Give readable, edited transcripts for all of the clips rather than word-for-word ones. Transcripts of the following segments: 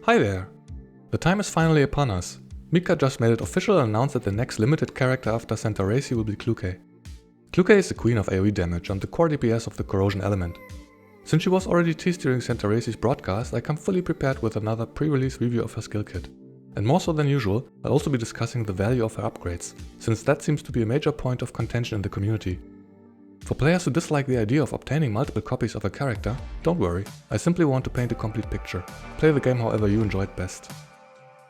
Hi there! The time is finally upon us. Mika just made it official and announced that the next limited character after Centauresi will be Klukay. Klukay is the queen of AoE damage and the core DPS of the corrosion element. Since she was already teased during Centauresi's broadcast, I come fully prepared with another pre-release review of her skill kit. And more so than usual, I'll also be discussing the value of her upgrades, since that seems to be a major point of contention in the community. For players who dislike the idea of obtaining multiple copies of a character, don't worry, I simply want to paint a complete picture. Play the game however you enjoy it best.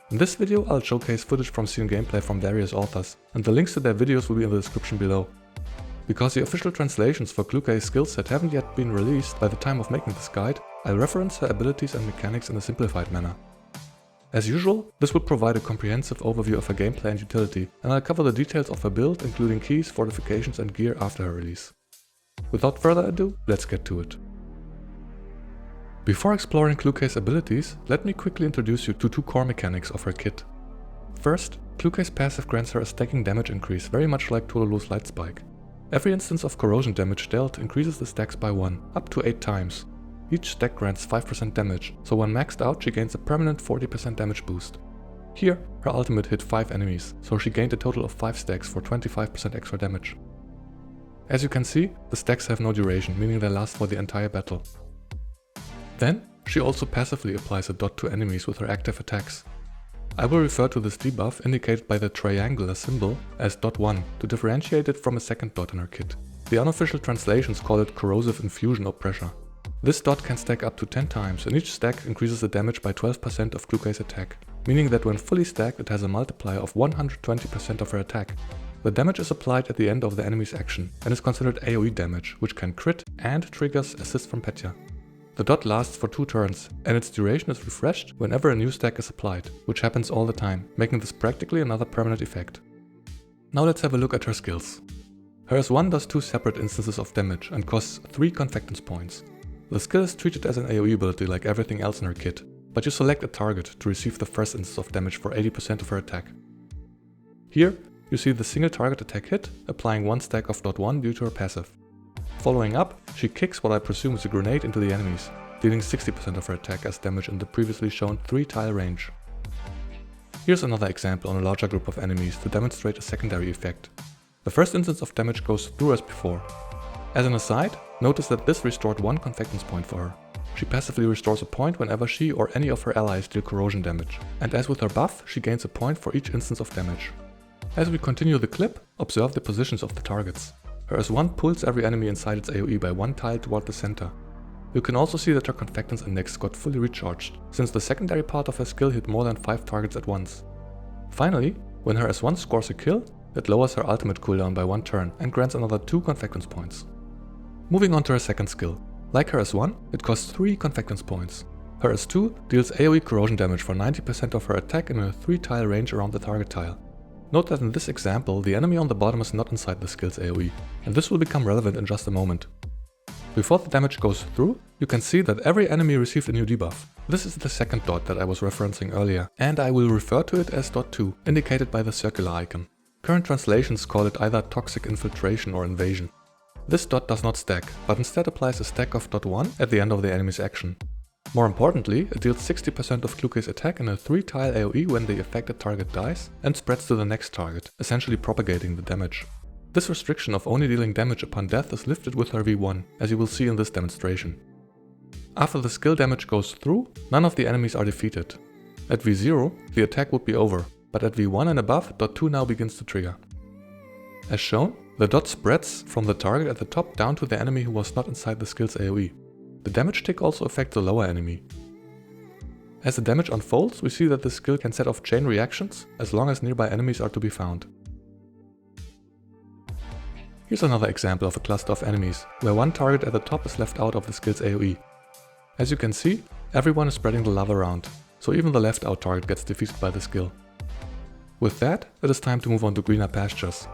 In this video I'll showcase footage from scene gameplay from various authors, and the links to their videos will be in the description below. Because the official translations for Klukay's skill set haven't yet been released by the time of making this guide, I'll reference her abilities and mechanics in a simplified manner. As usual, this will provide a comprehensive overview of her gameplay and utility, and I'll cover the details of her build, including keys, fortifications and gear after her release. Without further ado, let's get to it. Before exploring Klukay's abilities, let me quickly introduce you to two core mechanics of her kit. First, Klukay's passive grants her a stacking damage increase, very much like Tololo's Light Spike. Every instance of corrosion damage dealt increases the stacks by 1, up to 8 times. Each stack grants 5% damage, so when maxed out she gains a permanent 40% damage boost. Here, her ultimate hit 5 enemies, so she gained a total of 5 stacks for 25% extra damage. As you can see, the stacks have no duration, meaning they last for the entire battle. Then, she also passively applies a dot to enemies with her active attacks. I will refer to this debuff, indicated by the triangular symbol, as dot 1 to differentiate it from a second dot in her kit. The unofficial translations call it corrosive infusion or pressure. This dot can stack up to 10 times, and each stack increases the damage by 12% of Klukay's attack, meaning that when fully stacked it has a multiplier of 120% of her attack. The damage is applied at the end of the enemy's action, and is considered AoE damage, which can crit and triggers assist from Petya. The dot lasts for 2 turns, and its duration is refreshed whenever a new stack is applied, which happens all the time, making this practically another permanent effect. Now let's have a look at her skills. Her S1 does 2 separate instances of damage and costs 3 confectance points. The skill is treated as an AoE ability like everything else in her kit, but you select a target to receive the first instance of damage for 80% of her attack. Here, you see the single target attack hit, applying 1 stack of dot 1 due to her passive. Following up, she kicks what I presume is a grenade into the enemies, dealing 60% of her attack as damage in the previously shown 3-tile range. Here's another example on a larger group of enemies to demonstrate a secondary effect. The first instance of damage goes through as before. As an aside, notice that this restored 1 confectance point for her. She passively restores a point whenever she or any of her allies deal corrosion damage, and as with her buff, she gains a point for each instance of damage. As we continue the clip, observe the positions of the targets. Her S1 pulls every enemy inside its AoE by 1 tile toward the center. You can also see that her confectance index got fully recharged, since the secondary part of her skill hit more than 5 targets at once. Finally, when her S1 scores a kill, it lowers her ultimate cooldown by 1 turn and grants another 2 confectance points. Moving on to her second skill. Like her S1, it costs 3 confectance points. Her S2 deals AoE corrosion damage for 90% of her attack in a 3-tile range around the target tile. Note that in this example, the enemy on the bottom is not inside the skill's AoE, and this will become relevant in just a moment. Before the damage goes through, you can see that every enemy received a new debuff. This is the second dot that I was referencing earlier, and I will refer to it as dot 2, indicated by the circular icon. Current translations call it either toxic infiltration or invasion. This dot does not stack, but instead applies a stack of dot 1 at the end of the enemy's action. More importantly, it deals 60% of Klukay's attack in a 3-tile AoE when the affected target dies, and spreads to the next target, essentially propagating the damage. This restriction of only dealing damage upon death is lifted with her V1, as you will see in this demonstration. After the skill damage goes through, none of the enemies are defeated. At V0, the attack would be over, but at V1 and above, dot 2 now begins to trigger. As shown, the dot spreads from the target at the top down to the enemy who was not inside the skill's AoE. The damage tick also affects the lower enemy. As the damage unfolds, we see that the skill can set off chain reactions as long as nearby enemies are to be found. Here's another example of a cluster of enemies, where 1 target at the top is left out of the skill's AoE. As you can see, everyone is spreading the love around, so even the left out target gets defeated by the skill. With that, it is time to move on to greener pastures.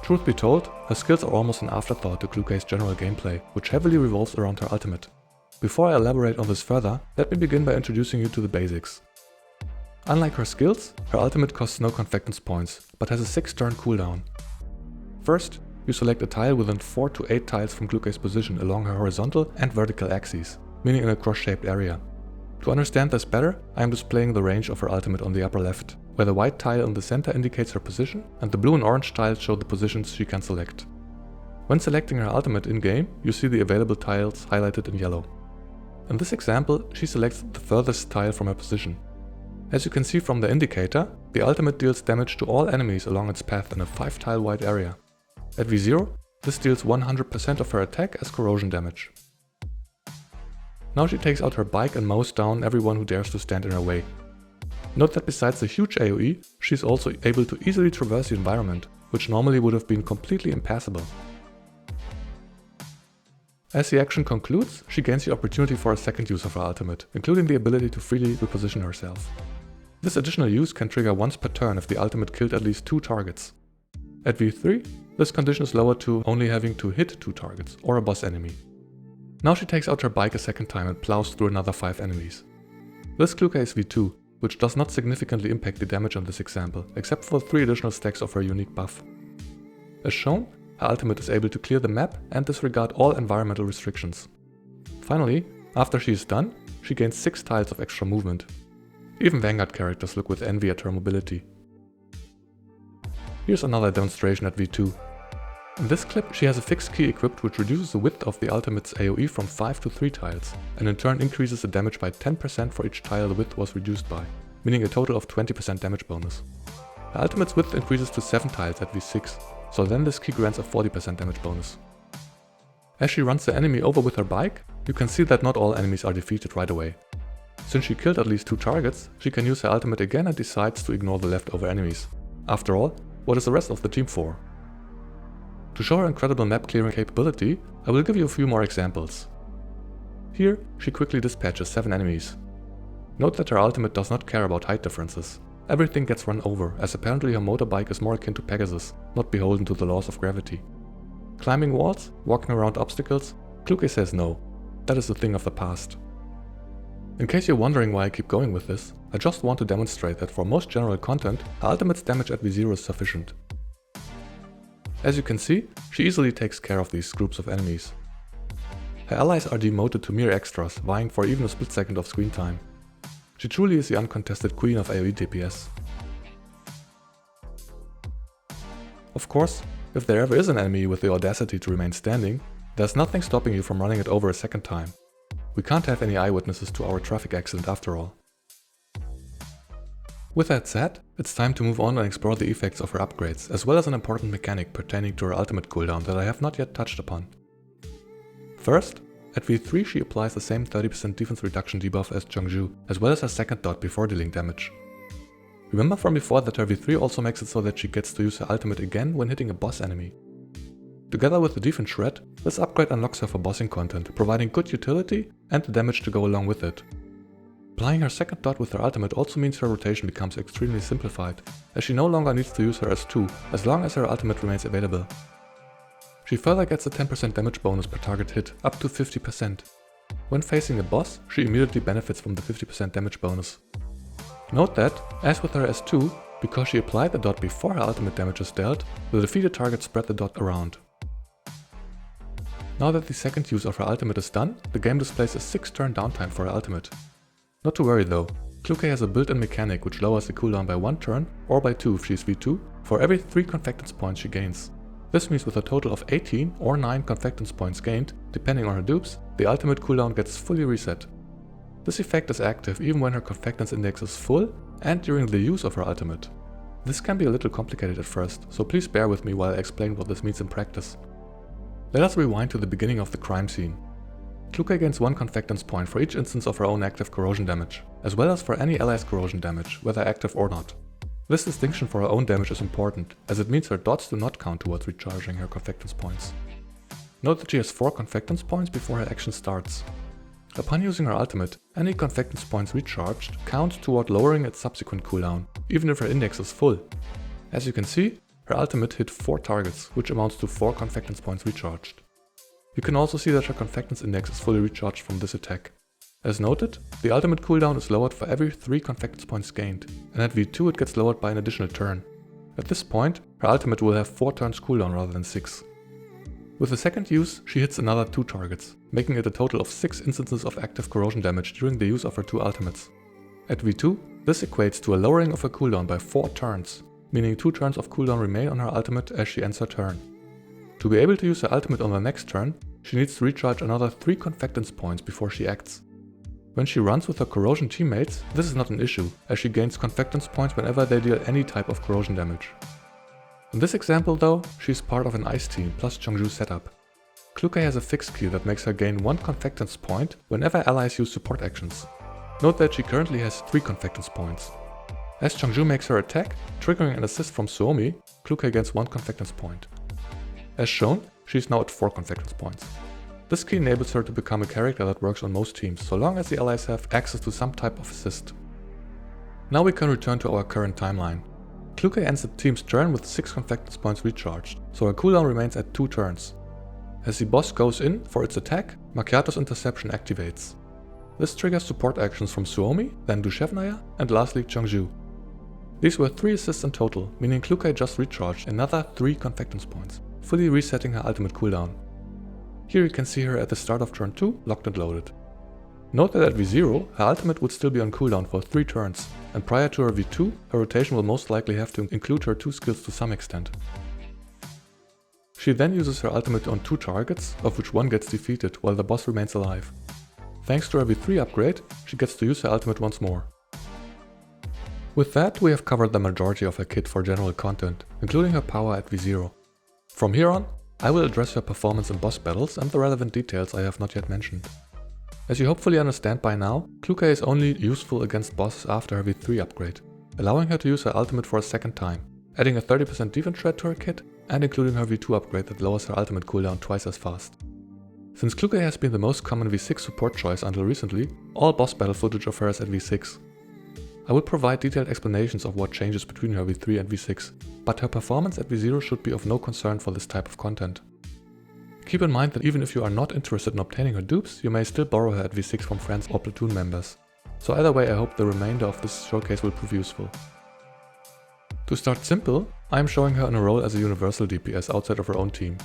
Truth be told, her skills are almost an afterthought to Klukay's general gameplay, which heavily revolves around her ultimate. Before I elaborate on this further, let me begin by introducing you to the basics. Unlike her skills, her ultimate costs no confectance points, but has a 6-turn cooldown. First, you select a tile within 4 to 8 tiles from Klukay's position along her horizontal and vertical axes, meaning in a cross-shaped area. To understand this better, I am displaying the range of her ultimate on the upper left, where the white tile in the center indicates her position and the blue and orange tiles show the positions she can select. When selecting her ultimate in-game, you see the available tiles highlighted in yellow. In this example, she selects the furthest tile from her position. As you can see from the indicator, the ultimate deals damage to all enemies along its path in a 5-tile wide area. At V0, this deals 100% of her attack as corrosion damage. Now she takes out her bike and mows down everyone who dares to stand in her way. Note that besides the huge AoE, she is also able to easily traverse the environment, which normally would have been completely impassable. As the action concludes, she gains the opportunity for a second use of her ultimate, including the ability to freely reposition herself. This additional use can trigger once per turn if the ultimate killed at least 2 targets. At V3, this condition is lowered to only having to hit 2 targets, or a boss enemy. Now she takes out her bike a second time and plows through another 5 enemies. This Klukay is V2, which does not significantly impact the damage on this example, except for 3 additional stacks of her unique buff. As shown, her ultimate is able to clear the map and disregard all environmental restrictions. Finally, after she is done, she gains 6 tiles of extra movement. Even Vanguard characters look with envy at her mobility. Here's another demonstration at V2. In this clip, she has a fixed key equipped which reduces the width of the ultimate's AoE from 5 to 3 tiles, and in turn increases the damage by 10% for each tile the width was reduced by, meaning a total of 20% damage bonus. The ultimate's width increases to 7 tiles at V6, so then this key grants a 40% damage bonus. As she runs the enemy over with her bike, you can see that not all enemies are defeated right away. Since she killed at least 2 targets, she can use her ultimate again and decides to ignore the leftover enemies. After all, what is the rest of the team for? To show her incredible map clearing capability, I will give you a few more examples. Here, she quickly dispatches 7 enemies. Note that her ultimate does not care about height differences. Everything gets run over, as apparently her motorbike is more akin to Pegasus, not beholden to the laws of gravity. Climbing walls, walking around obstacles, Klukay says no. That is a thing of the past. In case you're wondering why I keep going with this, I just want to demonstrate that for most general content, her ultimate's damage at V0 is sufficient. As you can see, she easily takes care of these groups of enemies. Her allies are demoted to mere extras, vying for even a split second of screen time. She truly is the uncontested queen of AoE DPS. Of course, if there ever is an enemy with the audacity to remain standing, there's nothing stopping you from running it over a second time. We can't have any eyewitnesses to our traffic accident after all. With that said, it's time to move on and explore the effects of her upgrades, as well as an important mechanic pertaining to her ultimate cooldown that I have not yet touched upon. First, at V3 she applies the same 30% defense reduction debuff as Zhongzhu, as well as her second dot before dealing damage. Remember from before that her V3 also makes it so that she gets to use her ultimate again when hitting a boss enemy. Together with the defense shred, this upgrade unlocks her for bossing content, providing good utility and the damage to go along with it. Applying her second dot with her ultimate also means her rotation becomes extremely simplified, as she no longer needs to use her S2 as long as her ultimate remains available. She further gets a 10% damage bonus per target hit, up to 50%. When facing a boss, she immediately benefits from the 50% damage bonus. Note that, as with her S2, because she applied the dot before her ultimate damage is dealt, the defeated target spread the dot around. Now that the second use of her ultimate is done, the game displays a 6-turn downtime for her ultimate. Not to worry though, Klukay has a built-in mechanic which lowers the cooldown by 1 turn, or by 2 if she is V2, for every 3 confectance points she gains. This means with a total of 18 or 9 confectance points gained, depending on her dupes, the ultimate cooldown gets fully reset. This effect is active even when her confectance index is full and during the use of her ultimate. This can be a little complicated at first, so please bear with me while I explain what this means in practice. Let us rewind to the beginning of the crime scene. Klukay gains 1 confectance point for each instance of her own active corrosion damage, as well as for any ally's corrosion damage, whether active or not. This distinction for her own damage is important, as it means her dots do not count towards recharging her confectance points. Note that she has 4 confectance points before her action starts. Upon using her ultimate, any confectance points recharged count toward lowering its subsequent cooldown, even if her index is full. As you can see, her ultimate hit 4 targets, which amounts to 4 confectance points recharged. You can also see that her confectance index is fully recharged from this attack. As noted, the ultimate cooldown is lowered for every 3 confectance points gained, and at V2 it gets lowered by an additional turn. At this point, her ultimate will have 4 turns cooldown rather than 6. With the second use, she hits another 2 targets, making it a total of 6 instances of active corrosion damage during the use of her 2 ultimates. At V2, this equates to a lowering of her cooldown by 4 turns, meaning 2 turns of cooldown remain on her ultimate as she ends her turn. To be able to use her ultimate on the next turn, she needs to recharge another 3 confectance points before she acts. When she runs with her corrosion teammates, this is not an issue, as she gains confectance points whenever they deal any type of corrosion damage. In this example though, she is part of an ice team plus Changju setup. Klukay has a fixed skill that makes her gain 1 confectance point whenever allies use support actions. Note that she currently has 3 confectance points. As Changju makes her attack, triggering an assist from Suomi, Klukay gains 1 confectance point. As shown, she is now at 4 confectance points. This key enables her to become a character that works on most teams, so long as the allies have access to some type of assist. Now we can return to our current timeline. Klukay ends the team's turn with 6 confectance points recharged, so her cooldown remains at 2 turns. As the boss goes in for its attack, Macchiato's interception activates. This triggers support actions from Suomi, then Dushevnaya, and lastly Changju. These were 3 assists in total, meaning Klukay just recharged another 3 confectance points, fully resetting her ultimate cooldown. Here you can see her at the start of turn 2, locked and loaded. Note that at V0, her ultimate would still be on cooldown for 3 turns, and prior to her V2, her rotation will most likely have to include her 2 skills to some extent. She then uses her ultimate on 2 targets, of which 1 gets defeated while the boss remains alive. Thanks to her V3 upgrade, she gets to use her ultimate once more. With that, we have covered the majority of her kit for general content, including her power at V0. From here on, I will address her performance in boss battles and the relevant details I have not yet mentioned. As you hopefully understand by now, Klukay is only useful against bosses after her V3 upgrade, allowing her to use her ultimate for a second time, adding a 30% defense shred to her kit and including her V2 upgrade that lowers her ultimate cooldown twice as fast. Since Klukay has been the most common V6 support choice until recently, all boss battle footage of her is at V6. I will provide detailed explanations of what changes between her V3 and V6, but her performance at V0 should be of no concern for this type of content. Keep in mind that even if you are not interested in obtaining her dupes, you may still borrow her at V6 from friends or platoon members. So either way, I hope the remainder of this showcase will prove useful. To start simple, I am showing her in a role as a universal DPS outside of her own team.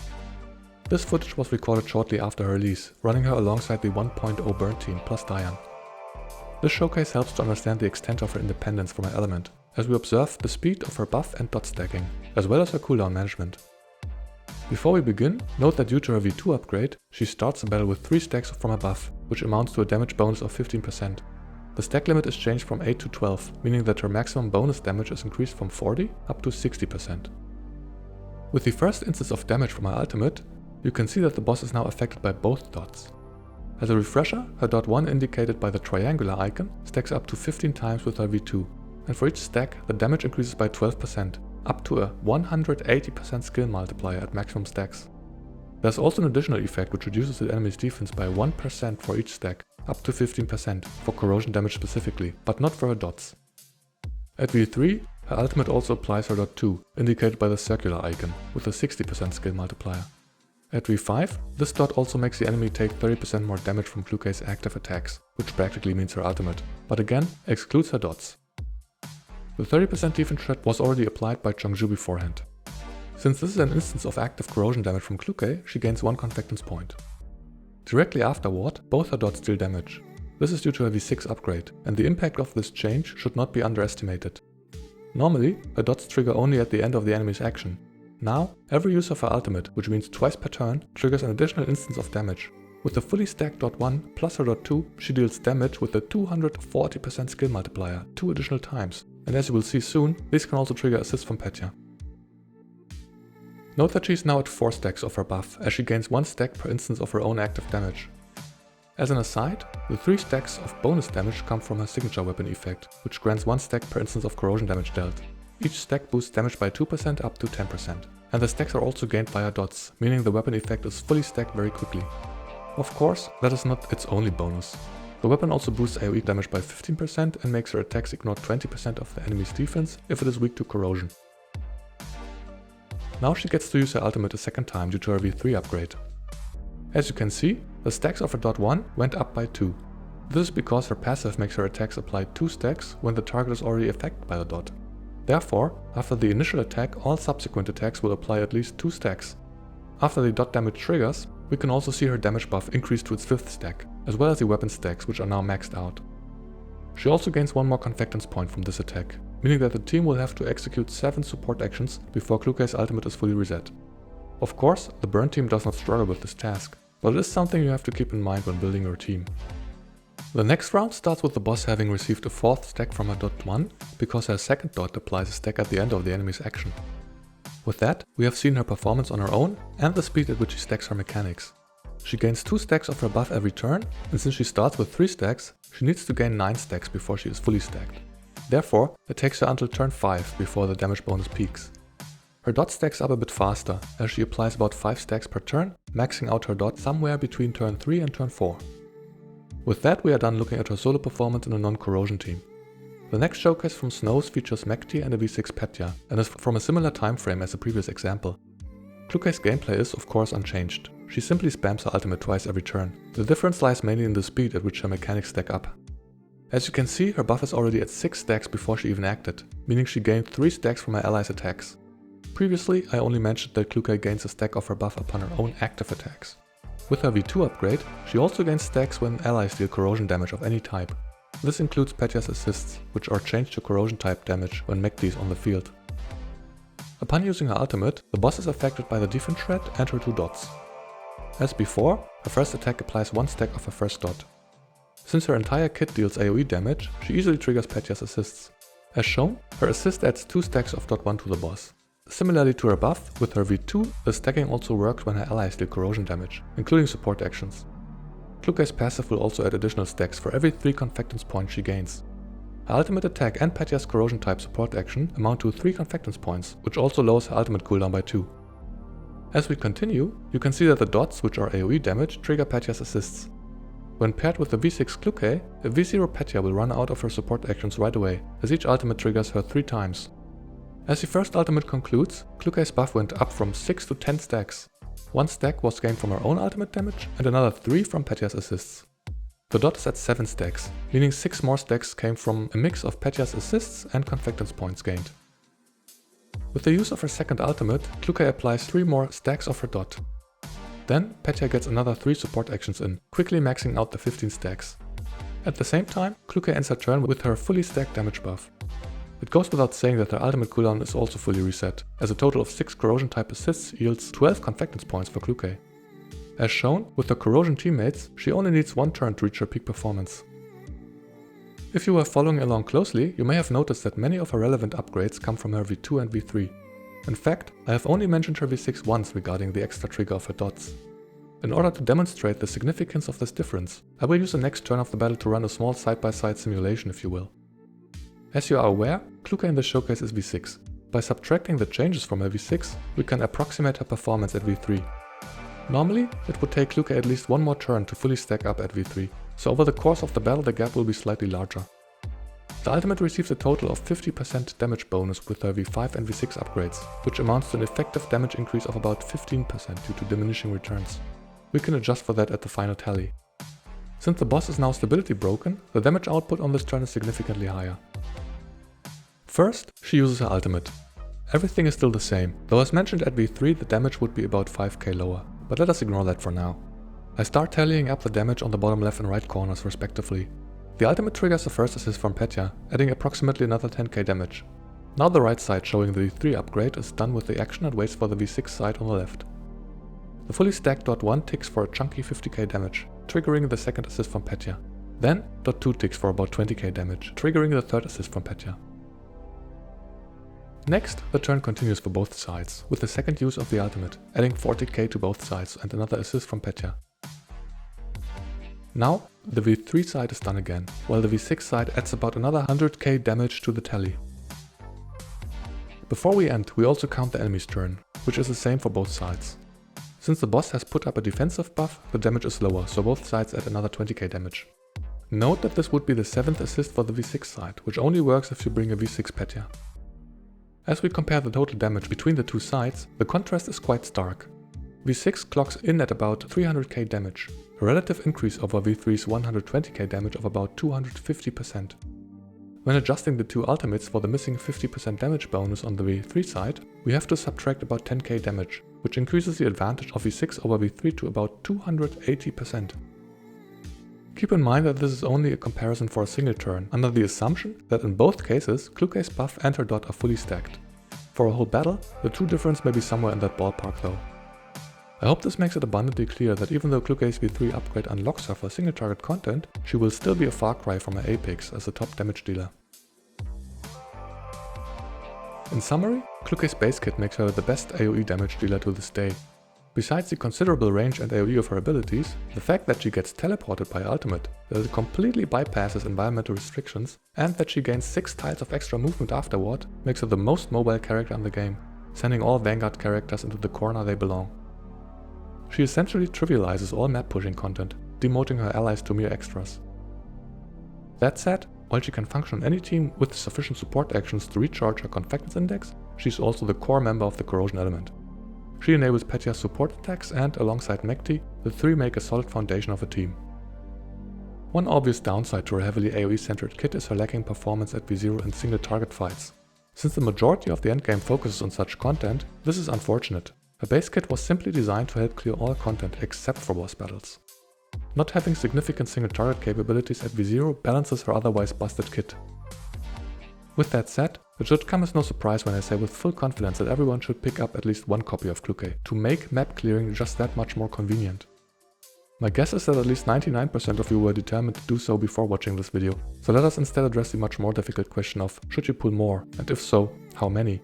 This footage was recorded shortly after her release, running her alongside the 1.0 burn team plus Diane. This showcase helps to understand the extent of her independence from her element, as we observe the speed of her buff and dot stacking, as well as her cooldown management. Before we begin, note that due to her V2 upgrade, she starts the battle with 3 stacks from her buff, which amounts to a damage bonus of 15%. The stack limit is changed from 8 to 12, meaning that her maximum bonus damage is increased from 40 up to 60%. With the first instance of damage from her ultimate, you can see that the boss is now affected by both dots. As a refresher, her dot 1 indicated by the triangular icon stacks up to 15 times with her V2, and for each stack the damage increases by 12%, up to a 180% skill multiplier at maximum stacks. There's also an additional effect which reduces the enemy's defense by 1% for each stack, up to 15% for corrosion damage specifically, but not for her dots. At V3, her ultimate also applies her dot 2, indicated by the circular icon, with a 60% skill multiplier. At V5, this dot also makes the enemy take 30% more damage from Klukay's active attacks, which practically means her ultimate, but again excludes her dots. The 30% defense shred was already applied by Changju beforehand. Since this is an instance of active corrosion damage from Klukay, she gains 1 confectance point. Directly afterward, both her dots deal damage. This is due to her V6 upgrade, and the impact of this change should not be underestimated. Normally, her dots trigger only at the end of the enemy's action. Now, every use of her ultimate, which means twice per turn, triggers an additional instance of damage. With the fully stacked dot 1 plus her dot 2, she deals damage with a 240% skill multiplier 2 additional times, and as you will see soon, these can also trigger assists from Petya. Note that she is now at 4 stacks of her buff, as she gains 1 stack per instance of her own active damage. As an aside, the 3 stacks of bonus damage come from her signature weapon effect, which grants 1 stack per instance of corrosion damage dealt. Each stack boosts damage by 2% up to 10%, and the stacks are also gained via dots, meaning the weapon effect is fully stacked very quickly. Of course, that is not its only bonus. The weapon also boosts AoE damage by 15% and makes her attacks ignore 20% of the enemy's defense if it is weak to corrosion. Now she gets to use her ultimate a second time due to her V3 upgrade. As you can see, the stacks of her dot 1 went up by 2. This is because her passive makes her attacks apply 2 stacks when the target is already affected by the dot. Therefore, after the initial attack, all subsequent attacks will apply at least 2 stacks. After the dot damage triggers, we can also see her damage buff increase to its 5th stack, as well as the weapon stacks, which are now maxed out. She also gains 1 more confectance point from this attack, meaning that the team will have to execute 7 support actions before Klukay's ultimate is fully reset. Of course, the burn team does not struggle with this task, but it is something you have to keep in mind when building your team. The next round starts with the boss having received a 4th stack from her dot 1, because her 2nd dot applies a stack at the end of the enemy's action. With that, we have seen her performance on her own and the speed at which she stacks her mechanics. She gains 2 stacks of her buff every turn, and since she starts with 3 stacks, she needs to gain 9 stacks before she is fully stacked. Therefore, it takes her until turn 5 before the damage bonus peaks. Her dot stacks up a bit faster, as she applies about 5 stacks per turn, maxing out her dot somewhere between turn 3 and turn 4. With that, we are done looking at her solo performance in a non-corrosion team. The next showcase from Snows features Mekti and a V6 Petya, and is from a similar time frame as the previous example. Klukay's gameplay is, of course, unchanged. She simply spams her ultimate twice every turn. The difference lies mainly in the speed at which her mechanics stack up. As you can see, her buff is already at 6 stacks before she even acted, meaning she gained 3 stacks from her allies' attacks. Previously, I only mentioned that Klukay gains a stack of her buff upon her own active attacks. With her V2 upgrade, she also gains stacks when allies deal corrosion damage of any type. This includes Petya's assists, which are changed to corrosion type damage when Mekti is on the field. Upon using her ultimate, the boss is affected by the defense shred and her 2 dots. As before, her first attack applies 1 stack of her first dot. Since her entire kit deals AoE damage, she easily triggers Petya's assists. As shown, her assist adds 2 stacks of dot 1 to the boss. Similarly to her buff, with her V2, the stacking also works when her allies deal corrosion damage, including support actions. Klukay's passive will also add additional stacks for every 3 confectance points she gains. Her ultimate attack and Petya's corrosion type support action amount to 3 confectance points, which also lowers her ultimate cooldown by 2. As we continue, you can see that the dots, which are AoE damage, trigger Petya's assists. When paired with the V6 Klukay, a V0 Petya will run out of her support actions right away, as each ultimate triggers her 3 times. As the first ultimate concludes, Klukay's buff went up from 6 to 10 stacks. 1 stack was gained from her own ultimate damage and another 3 from Petya's assists. The dot is at 7 stacks, meaning 6 more stacks came from a mix of Petya's assists and confectance points gained. With the use of her second ultimate, Klukay applies 3 more stacks of her dot. Then Petya gets another 3 support actions in, quickly maxing out the 15 stacks. At the same time, Klukay ends her turn with her fully stacked damage buff. It goes without saying that her ultimate cooldown is also fully reset, as a total of 6 corrosion type assists yields 12 confectance points for Klukay. As shown, with her corrosion teammates, she only needs 1 turn to reach her peak performance. If you were following along closely, you may have noticed that many of her relevant upgrades come from her V2 and V3. In fact, I have only mentioned her V6 once regarding the extra trigger of her dots. In order to demonstrate the significance of this difference, I will use the next turn of the battle to run a small side-by-side simulation, if you will. As you are aware, Klukay in the showcase is V6. By subtracting the changes from her V6, we can approximate her performance at V3. Normally, it would take Klukay at least 1 more turn to fully stack up at V3, so over the course of the battle the gap will be slightly larger. The ultimate receives a total of 50% damage bonus with her V5 and V6 upgrades, which amounts to an effective damage increase of about 15% due to diminishing returns. We can adjust for that at the final tally. Since the boss is now stability broken, the damage output on this turn is significantly higher. First, she uses her ultimate. Everything is still the same, though as mentioned at V3 the damage would be about 5k lower, but let us ignore that for now. I start tallying up the damage on the bottom left and right corners respectively. The ultimate triggers the first assist from Petya, adding approximately another 10k damage. Now the right side showing the V3 upgrade is done with the action and waits for the V6 side on the left. The fully stacked dot 1 ticks for a chunky 50k damage, triggering the second assist from Petya. Then dot 2 ticks for about 20k damage, triggering the third assist from Petya. Next, the turn continues for both sides, with the second use of the ultimate, adding 40k to both sides and another assist from Petya. Now, the V3 side is done again, while the V6 side adds about another 100k damage to the tally. Before we end, we also count the enemy's turn, which is the same for both sides. Since the boss has put up a defensive buff, the damage is lower, so both sides add another 20k damage. Note that this would be the 7th assist for the V6 side, which only works if you bring a V6 Petya. As we compare the total damage between the two sides, the contrast is quite stark. V6 clocks in at about 300k damage, a relative increase over V3's 120k damage of about 250%. When adjusting the two ultimates for the missing 50% damage bonus on the V3 side, we have to subtract about 10k damage, which increases the advantage of V6 over V3 to about 280%. Keep in mind that this is only a comparison for a single turn, under the assumption that in both cases Klukay's buff and her dot are fully stacked. For a whole battle, the true difference may be somewhere in that ballpark though. I hope this makes it abundantly clear that even though Klukay's V3 upgrade unlocks her for single target content, she will still be a far cry from her apex as a top damage dealer. In summary, Klukay's base kit makes her the best AoE damage dealer to this day. Besides the considerable range and AoE of her abilities, the fact that she gets teleported by her ultimate, that it completely bypasses environmental restrictions, and that she gains 6 tiles of extra movement afterward makes her the most mobile character in the game, sending all Vanguard characters into the corner they belong. She essentially trivializes all map pushing content, demoting her allies to mere extras. That said, while she can function on any team with sufficient support actions to recharge her Confectance index, she is also the core member of the corrosion element. She enables Petya's support attacks and, alongside Mekti, the three make a solid foundation of a team. One obvious downside to her heavily AoE-centered kit is her lacking performance at V0 in single target fights. Since the majority of the endgame focuses on such content, this is unfortunate. Her base kit was simply designed to help clear all content except for boss battles. Not having significant single target capabilities at V0 balances her otherwise busted kit. With that said, it should come as no surprise when I say with full confidence that everyone should pick up at least one copy of Klukay to make map clearing just that much more convenient. My guess is that at least 99% of you were determined to do so before watching this video, so let us instead address the much more difficult question of should you pull more, and if so, how many?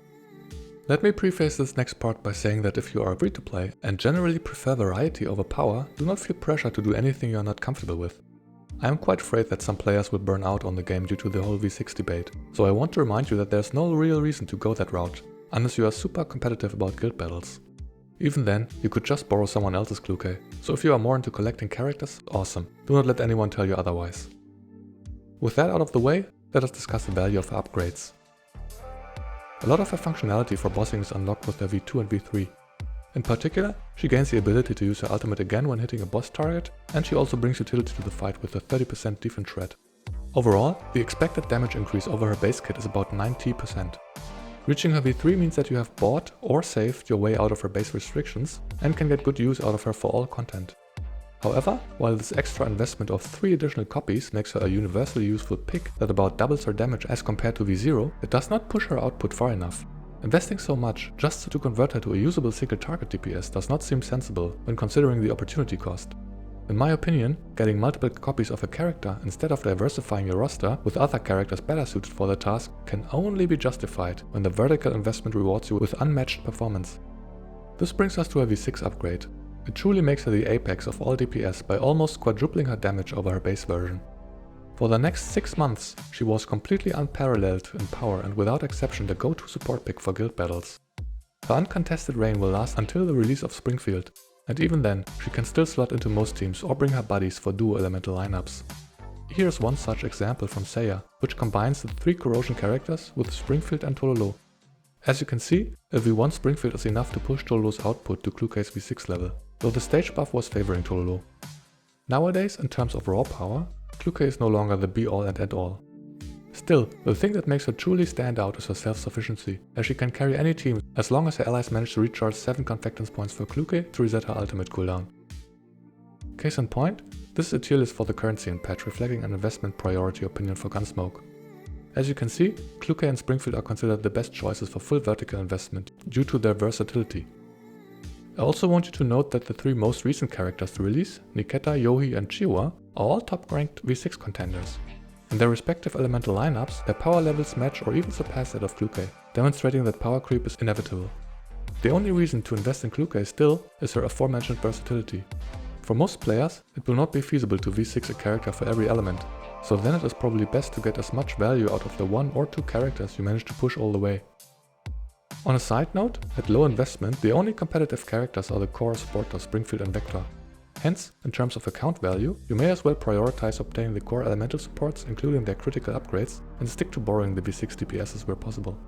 Let me preface this next part by saying that if you are free to play and generally prefer variety over power, do not feel pressure to do anything you are not comfortable with. I am quite afraid that some players will burn out on the game due to the whole V6 debate, so I want to remind you that there's no real reason to go that route, unless you are super competitive about guild battles. Even then, you could just borrow someone else's Klukay, so if you are more into collecting characters, awesome, do not let anyone tell you otherwise. With that out of the way, let us discuss the value of her upgrades. A lot of her functionality for bossing is unlocked with her V2 and V3. In particular, she gains the ability to use her ultimate again when hitting a boss target, and she also brings utility to the fight with her 30% defense shred. Overall, the expected damage increase over her base kit is about 90%. Reaching her V3 means that you have bought or saved your way out of her base restrictions and can get good use out of her for all content. However, while this extra investment of 3 additional copies makes her a universally useful pick that about doubles her damage as compared to V0, it does not push her output far enough. Investing so much just to convert her to a usable single target DPS does not seem sensible when considering the opportunity cost. In my opinion, getting multiple copies of a character instead of diversifying your roster with other characters better suited for the task can only be justified when the vertical investment rewards you with unmatched performance. This brings us to her V6 upgrade. It truly makes her the apex of all DPS by almost quadrupling her damage over her base version. For the next 6 months, she was completely unparalleled in power and without exception the go-to support pick for guild battles. Her uncontested reign will last until the release of Springfield, and even then, she can still slot into most teams or bring her buddies for duo elemental lineups. Here's one such example from Seiya, which combines the 3 corrosion characters with Springfield and Tololo. As you can see, a V1 Springfield is enough to push Tololo's output to Klukay's V6 level, though the stage buff was favoring Tololo. Nowadays, in terms of raw power, Klukay is no longer the be-all and end-all. Still, the thing that makes her truly stand out is her self-sufficiency, as she can carry any team as long as her allies manage to recharge 7 Confectance points for Klukay to reset her ultimate cooldown. Case in point, this is a tier list for the current scene patch reflecting an investment priority opinion for Gunsmoke. As you can see, Klukay and Springfield are considered the best choices for full vertical investment due to their versatility. I also want you to note that the 3 most recent characters to release, Niketa, Yohi and Chiwa, are all top-ranked V6 contenders. In their respective elemental lineups, their power levels match or even surpass that of Klukay, demonstrating that power creep is inevitable. The only reason to invest in Klukay still is her aforementioned versatility. For most players, it will not be feasible to V6 a character for every element, so then it is probably best to get as much value out of the 1 or 2 characters you manage to push all the way. On a side note, at low investment, the only competitive characters are the core supporters Springfield and Vector. Hence, in terms of account value, you may as well prioritize obtaining the core elemental supports including their critical upgrades and stick to borrowing the V6 DPSs where possible.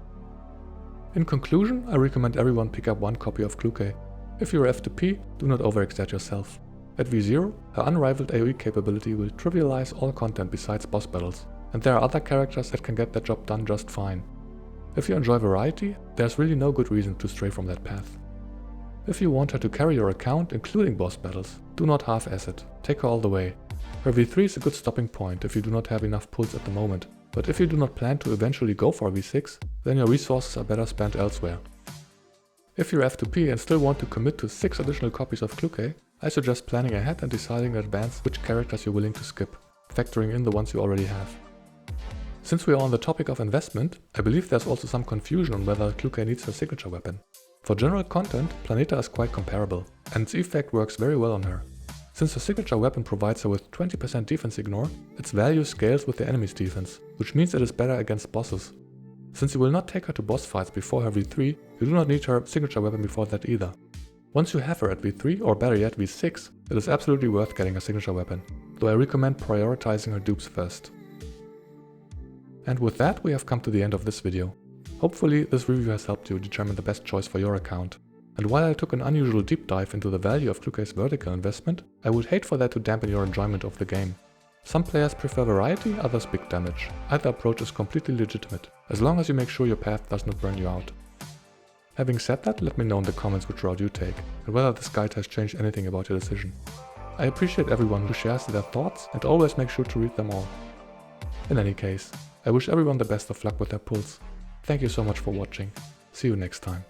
In conclusion, I recommend everyone pick up 1 copy of Klukay. If you're FTP, do not overexert yourself. At V0, her unrivaled AoE capability will trivialize all content besides boss battles, and there are other characters that can get that job done just fine. If you enjoy variety, there's really no good reason to stray from that path. If you want her to carry your account, including boss battles, do not half-ass it, take her all the way. Her V3 is a good stopping point if you do not have enough pulls at the moment, but if you do not plan to eventually go for V6, then your resources are better spent elsewhere. If you're F2P and still want to commit to 6 additional copies of Klukay, I suggest planning ahead and deciding in advance which characters you're willing to skip, factoring in the ones you already have. Since we are on the topic of investment, I believe there's also some confusion on whether Klukay needs her signature weapon. For general content, Planeta is quite comparable, and its effect works very well on her. Since her signature weapon provides her with 20% defense ignore, its value scales with the enemy's defense, which means it is better against bosses. Since you will not take her to boss fights before her V3, you do not need her signature weapon before that either. Once you have her at V3, or better yet V6, it is absolutely worth getting a signature weapon, though I recommend prioritizing her dupes first. And with that, we have come to the end of this video. Hopefully this review has helped you determine the best choice for your account. And while I took an unusual deep dive into the value of Klukay's vertical investment, I would hate for that to dampen your enjoyment of the game. Some players prefer variety, others big damage. Either approach is completely legitimate, as long as you make sure your path does not burn you out. Having said that, let me know in the comments which route you take, and whether this guide has changed anything about your decision. I appreciate everyone who shares their thoughts and always make sure to read them all. In any case, I wish everyone the best of luck with their pulls. Thank you so much for watching. See you next time.